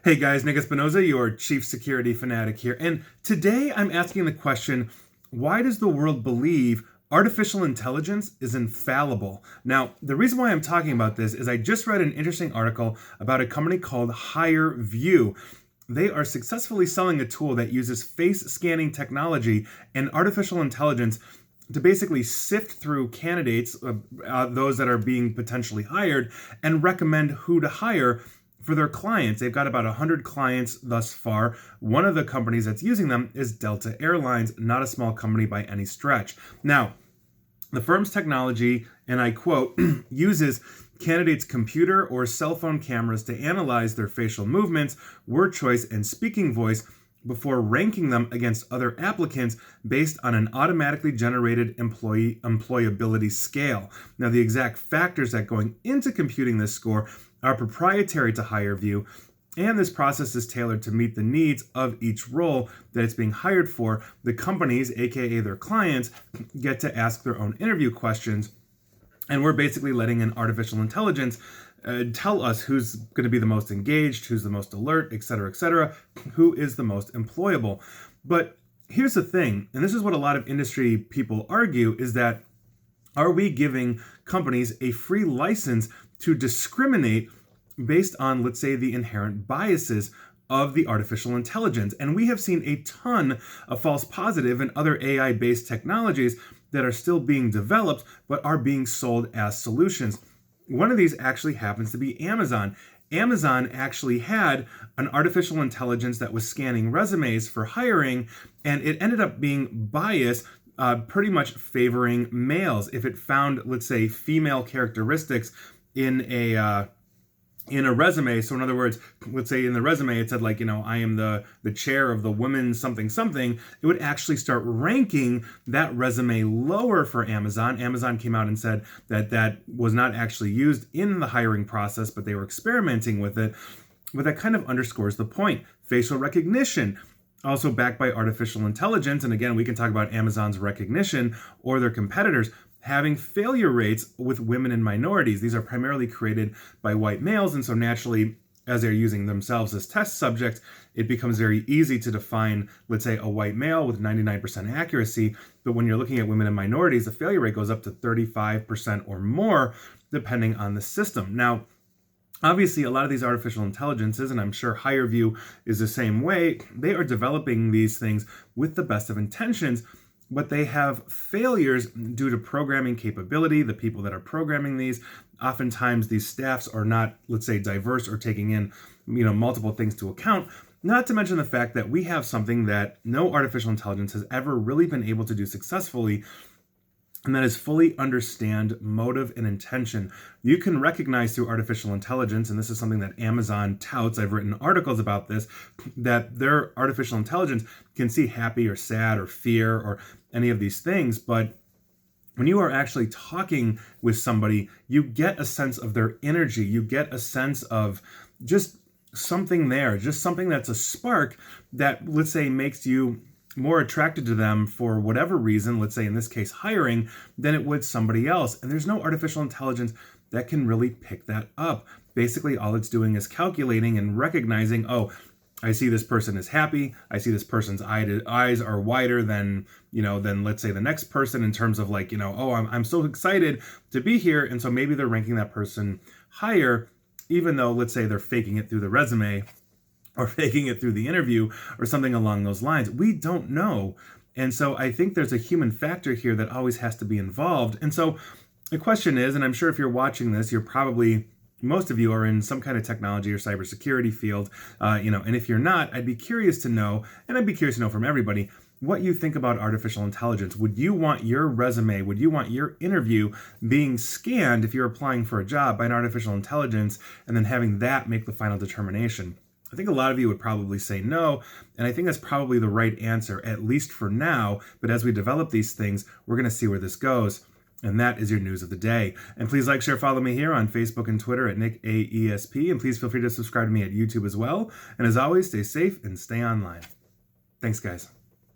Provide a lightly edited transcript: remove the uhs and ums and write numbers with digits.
Hey guys, Nick Espinoza, your chief security fanatic here. And today I'm asking the question, why does the world believe artificial intelligence is infallible? Now, the reason why I'm talking about this is I just read an interesting article about a company called HireVue. They are successfully selling a tool that uses face scanning technology and artificial intelligence to basically sift through candidates, those that are being potentially hired, and recommend who to hire for their clients. They've got about 100 clients thus far. One of the companies that's using them is Delta Airlines, not a small company by any stretch. Now, the firm's technology, and I quote, uses candidates' computer or cell phone cameras to analyze their facial movements, word choice, and speaking voice before ranking them against other applicants based on an automatically generated employability scale. Now, the exact factors that going into computing this score are proprietary to HireVue, and this process is tailored to meet the needs of each role that it's being hired for. The companies, aka their clients, get to ask their own interview questions, and we're basically letting an artificial intelligence tell us who's going to be the most engaged, who's the most alert, etc., who is the most employable. But here's the thing, and this is what a lot of industry people argue, is that are we giving companies a free license to discriminate based on, let's say, the inherent biases of the artificial intelligence? And we have seen a ton of false positive and other AI-based technologies that are still being developed but are being sold as solutions. One of these actually happens to be Amazon. Amazon actually had an artificial intelligence that was scanning resumes for hiring, and it ended up being biased, pretty much favoring males. If it found, let's say, female characteristics in a resume, so in other words, let's say in the resume it said, like, I am the chair of the women's something, it would actually start ranking that resume lower for Amazon. Amazon came out and said that that was not actually used in the hiring process, but they were experimenting with it. But that kind of underscores the point. Facial recognition, also backed by artificial intelligence, and again, we can talk about Amazon's recognition or their competitors having failure rates with women and minorities. These are primarily created by white males, and so naturally, as they're using themselves as test subjects, it becomes very easy to define, let's say, a white male with 99% accuracy. But when you're looking at women and minorities, the failure rate goes up to 35% or more, depending on the system. Now, obviously, a lot of these artificial intelligences, and I'm sure HireVue is the same way, they are developing these things with the best of intentions, but they have failures due to programming capability. The people that are programming these, oftentimes these staffs are not, let's say, diverse or taking in, multiple things to account. Not to mention the fact that we have something that no artificial intelligence has ever really been able to do successfully, and that is fully understand motive and intention. You can recognize through artificial intelligence, and this is something that Amazon touts, I've written articles about this, that their artificial intelligence can see happy or sad or fear or any of these things, but when you are actually talking with somebody, you get a sense of their energy, you get a sense of just something there, just something that's a spark that, let's say, makes you more attracted to them for whatever reason, let's say in this case hiring, than it would somebody else. And there's no artificial intelligence that can really pick that up. Basically, all it's doing is calculating and recognizing, oh, I see this person is happy. I see this person's eyes are wider than let's say the next person in terms of oh, I'm so excited to be here. And so maybe they're ranking that person higher, even though, let's say, they're faking it through the resume or faking it through the interview or something along those lines. We don't know. And so I think there's a human factor here that always has to be involved. And so the question is, and I'm sure if you're watching this, most of you are in some kind of technology or cybersecurity field, and if you're not, I'd be curious to know, and I'd be curious to know from everybody, what you think about artificial intelligence. Would you want your resume, would you want your interview being scanned if you're applying for a job by an artificial intelligence and then having that make the final determination? I think a lot of you would probably say no, and I think that's probably the right answer, at least for now. But as we develop these things, we're going to see where this goes. And that is your news of the day. And please like, share, follow me here on Facebook and Twitter at NickAESP. And please feel free to subscribe to me at YouTube as well. And as always, stay safe and stay online. Thanks, guys.